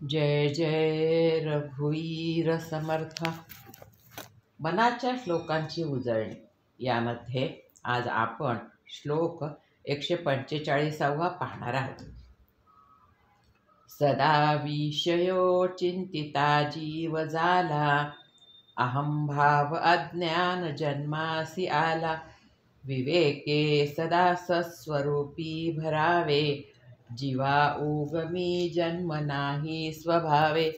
जय जय रघुवीर समर्थ. मनाच्या श्लोकांची उजळणी यामध्ये आज आपण श्लोक 145 पाहणार आहोत. सदा विषयो चिंतिता जीव झाला, अहंभाव अज्ञान जन्मासी आला. विवेके सदा सस्वरूपी भरावे, जीवा उगमी जन्म नाही स्वभावे.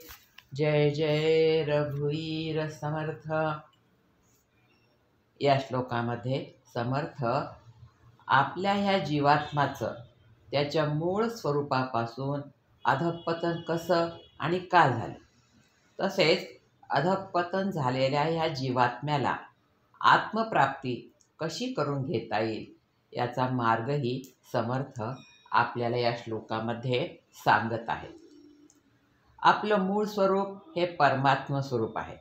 जय जय रघुवीर समर्थ. या श्लोकामध्ये समर्थ आपल्या ह्या जीवात्माचं त्याच्या मूळ स्वरूपापासून अधःपतन कसं आणि का झालं, तसेच अधःपतन झालेल्या ह्या जीवात्म्याला आत्मप्राप्ती कशी करून घेता येईल याचा मार्गही समर्थ आपल्याला या श्लोकामध्ये सांगत आहेत. आपलं मूळ स्वरूप हे परमात्म स्वरूप आहे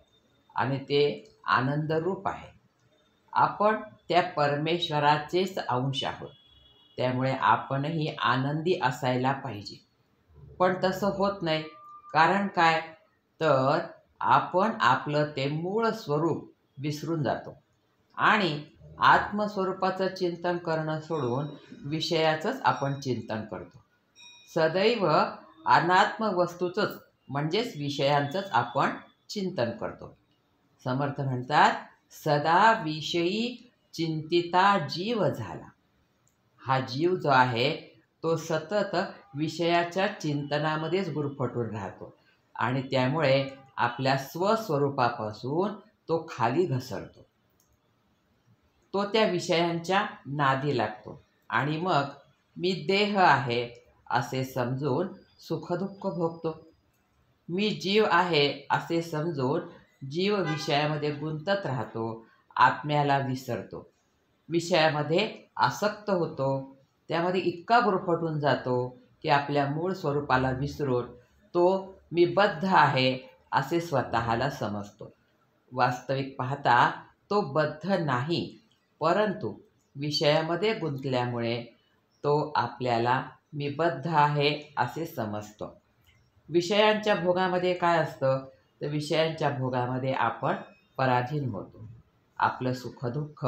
आणि ते आनंदरूप आहे. आपण त्या परमेश्वराचेच अंश आहोत, त्यामुळे आपणही आनंदी असायला पाहिजे. पण तसं होत नाही. कारण काय, तर आपण आपलं ते मूळ स्वरूप विसरून जातो आणि आत्मस्वरूपाचं चिंतन करणं सोडून विषयाचंच आपण चिंतन करतो. सदैव अनात्म वस्तूचंच म्हणजेच विषयांचंच आपण चिंतन करतो. समर्थ म्हणतात, सदा विषयी चिंतिता जीव झाला. हा जीव जो आहे तो सतत विषयाच्या चिंतनामध्येच गुरफटून राहतो आणि त्यामुळे आपल्या स्वस्वरूपापासून तो खाली घसरतो. तो त्या विषयांच्या नादी लागतो आणि मग मी देह आहे असे समजून सुखदुःख भोगतो. मी जीव आहे असे समजून जीव विषयामध्ये गुंतत राहतो, आत्म्याला विसरतो, विषयामध्ये आसक्त होतो, त्यामध्ये इतका गुरफटून जातो की आपल्या मूळ स्वरूपाला विसरून तो मी बद्ध आहे असे स्वतःला समजतो. वास्तविक पाहता तो बद्ध नाही, परंतु विषयामध्ये गुंतल्यामुळे तो आपल्याला मी बद्ध आहे असे समजतो. विषयांच्या भोगामध्ये काय असतं, तर विषयांच्या भोगामध्ये आपण पराधीन होतो. आपलं सुखदुःख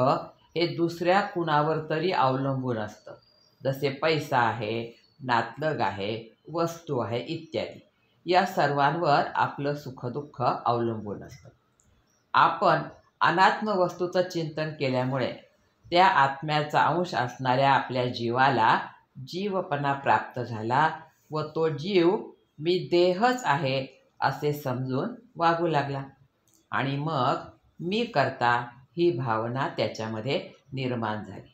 हे दुसऱ्या कुणावर तरी अवलंबून असतं, जसे पैसा आहे, नातलग आहे, वस्तू आहे इत्यादी. या सर्वांवर आपलं सुखदुःख अवलंबून असतं. आपण अनात्म वस्तूचं चिंतन केल्यामुळे त्या आत्म्याचा अंश असणाऱ्या आपल्या जीवाला जीवपणा प्राप्त झाला व तो जीव मी देहच आहे असे समजून वागू लागला आणि मग मी करता ही भावना त्याच्यामध्ये निर्माण झाली.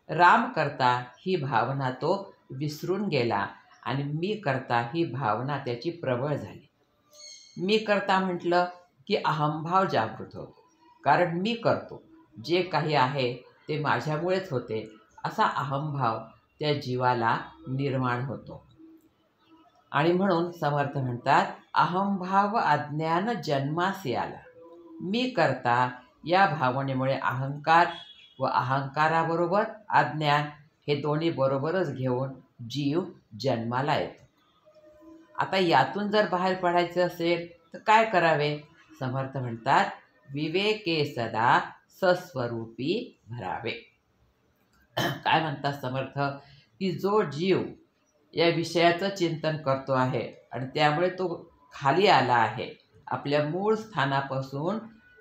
राम करता ही भावना तो विसरून गेला आणि मी करता ही भावना त्याची प्रबळ झाली. मी करता म्हटलं की अहंभाव जागृत होतो, कारण मी करतो, जे काही आहे ते माझ्यामुळेच होते असा अहंभाव त्या जीवाला निर्माण होतो. आणि म्हणून समर्थ म्हणतात, अहंभाव अज्ञान जन्मासी आला. मी करता या भावनेमुळे अहंकार व अहंकाराबरोबर अज्ञान हे दोन्ही बरोबरच घेऊन जीव जन्माला येतो. आता यातून जर बाहेर पडायचं असेल तर काय करावे? समर्थ म्हणतात, विवेके सदा सस्वरूपी भरावे. काय म्हणतात समर्थ, की जो जीव या विषयाचं चिंतन करतो आहे आणि त्यामुळे तो खाली आला आहे, आपल्या मूळ स्थानापासून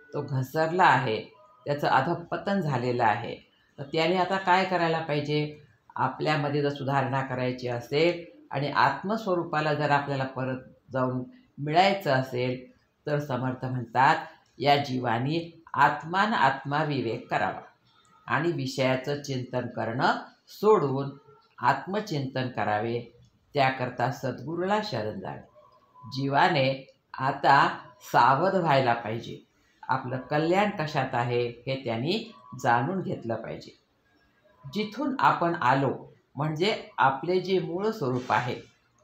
तो घसरला आहे, त्याचं अधःपतन झालेलं आहे, तर त्याने आता काय करायला पाहिजे? आपल्यामध्ये जर सुधारणा करायची असेल आणि आत्मस्वरूपाला जर आपल्याला परत जाऊन मिळायचं असेल तर समर्थ म्हणतात, या जीवानी आत्मा विवेक करावा आणि विषयाचं चिंतन करणं सोडून आत्मचिंतन करावे. त्याकरता सद्गुरूला शरण जावे. जीवाने आता सावध व्हायला पाहिजे. आपलं कल्याण कशात आहे हे त्यांनी जाणून घेतलं पाहिजे. जिथून आपण आलो म्हणजे आपले जे मूळ स्वरूप आहे,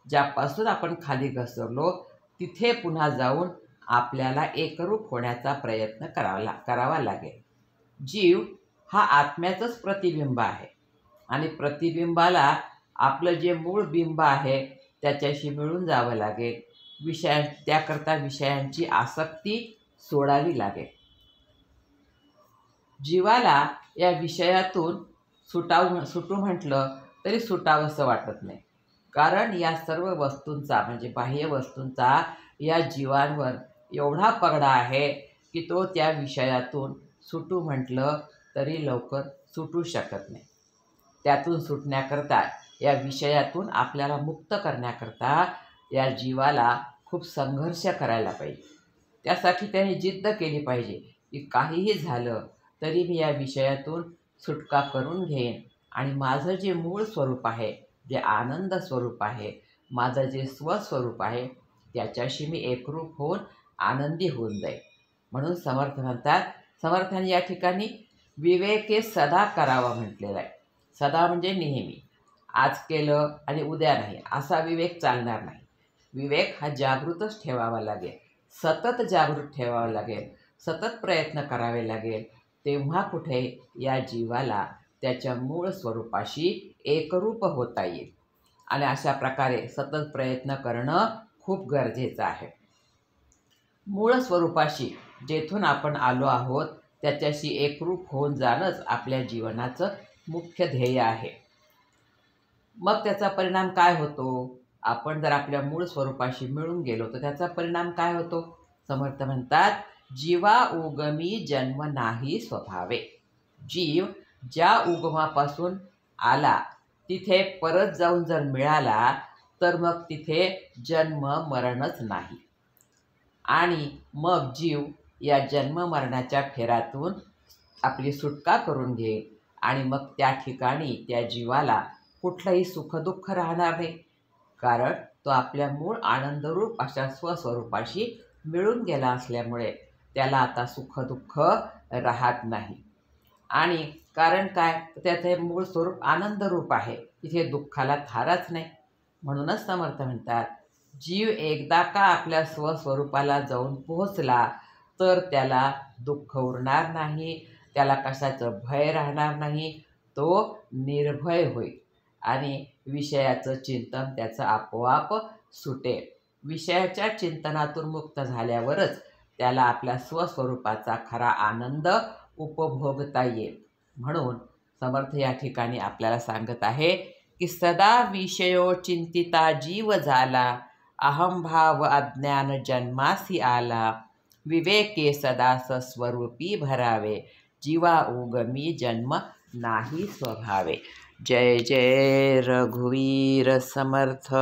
ज्यापासून आपण खाली घसरलो, तिथे पुन्हा जाऊन आपल्याला एकरूप होण्याचा प्रयत्न करावा लागेल. जीव हा आत्म्याचंच प्रतिबिंब आहे आणि प्रतिबिंबाला आपलं जे मूळ बिंब आहे त्याच्याशी मिळून जावं लागेल. त्याकरता विषयांची आसक्ती सोडावी लागेल. जीवाला या विषयातून सुटू म्हटलं तरी सुटावंसं वाटत नाही. कारण या सर्व वस्तूंचा म्हणजे बाह्य वस्तूंचा या जीवांवर एवढा पगडा आहे की तो त्या विषयातून सुटू म्हटलं तरी लवकर सुटू शकत नाही. त्यातून सुटण्याकरता, या विषयातून आपल्याला मुक्त करण्याकरता या जीवाला खूप संघर्ष करायला पाहिजे. त्यासाठी त्याने जिद्द केली पाहिजे की काहीही झालं तरी मी या विषयातून सुटका करून घेईन आणि माझं जे मूळ स्वरूप आहे, जे आनंद स्वरूप आहे, माझं जे स्वस्वरूप आहे, त्याच्याशी मी एकरूप होऊन आनंदी होऊन जाईल. म्हणून समर्थ म्हणतात, समर्थांनी या ठिकाणी विवेके सदा करावा म्हटलेला आहे. सदा म्हणजे नेहमी, आज केलं आणि उद्या नाही असा विवेक चालणार नाही. विवेक हा जागृतच ठेवावा लागेल, सतत जागृत ठेवावा लागेल, सतत प्रयत्न करावे लागेल. तेव्हा कुठे या जीवाला त्याच्या मूळ स्वरूपाशी एकरूप होता येईल. आणि अशा प्रकारे सतत प्रयत्न करणं खूप गरजेचं आहे. मूळ स्वरूपाशी जेथून आपण आलो आहोत त्याच्याशी एकरूप होऊन जाणंच आपल्या जीवनाचं मुख्य ध्येय आहे. मग त्याचा परिणाम काय होतो? आपण जर आपल्या मूळ स्वरूपाशी मिळून गेलो तर त्याचा परिणाम काय होतो? समर्थ म्हणतात, जीवा उगमी जन्म नाही स्वभावे. जीव ज्या उगमापासून आला तिथे परत जाऊन जर मिळाला तर मग तिथे जन्म मरणच नाही. आणि मग जीव या जन्म मरणाच्या फेऱ्यातून आपली सुटका करून घेईल आणि मग त्या ठिकाणी त्या जीवाला कुठलंही सुखदुःख राहणार नाही. कारण तो आपल्या मूळ आनंदरूप अशा स्वस्वरूपाशी मिळून गेला असल्यामुळे त्याला आता सुखदुःख राहत नाही. आणि कारण काय, त्याचे मूळ स्वरूप आनंदरूप आहे, तिथे दुःखाला थाराच नाही. म्हणूनच समर्थ म्हणतात, जीव एकदा का आपल्या स्वस्वरूपाला जाऊन पोहोचला तर त्याला दुःख उरणार नाही, त्याला कशाचं भय राहणार नाही, तो निर्भय होईल आणि विषयाचं चिंतन त्याचं आपोआप सुटेल. विषयाच्या चिंतनातून मुक्त झाल्यावरच त्याला आपल्या स्वस्वरूपाचा खरा आनंद उपभोगता येईल. म्हणून समर्थ या ठिकाणी आपल्याला सांगत आहे की सदा विषयो चिंतिता जीव झाला, अहंभाव अज्ञान जन्मासी आला, विवेके सदा सस्वरूपी भरावे, जीवा उगमी जन्म नाही स्वभावे. जय जय रघुवीर समर्थ.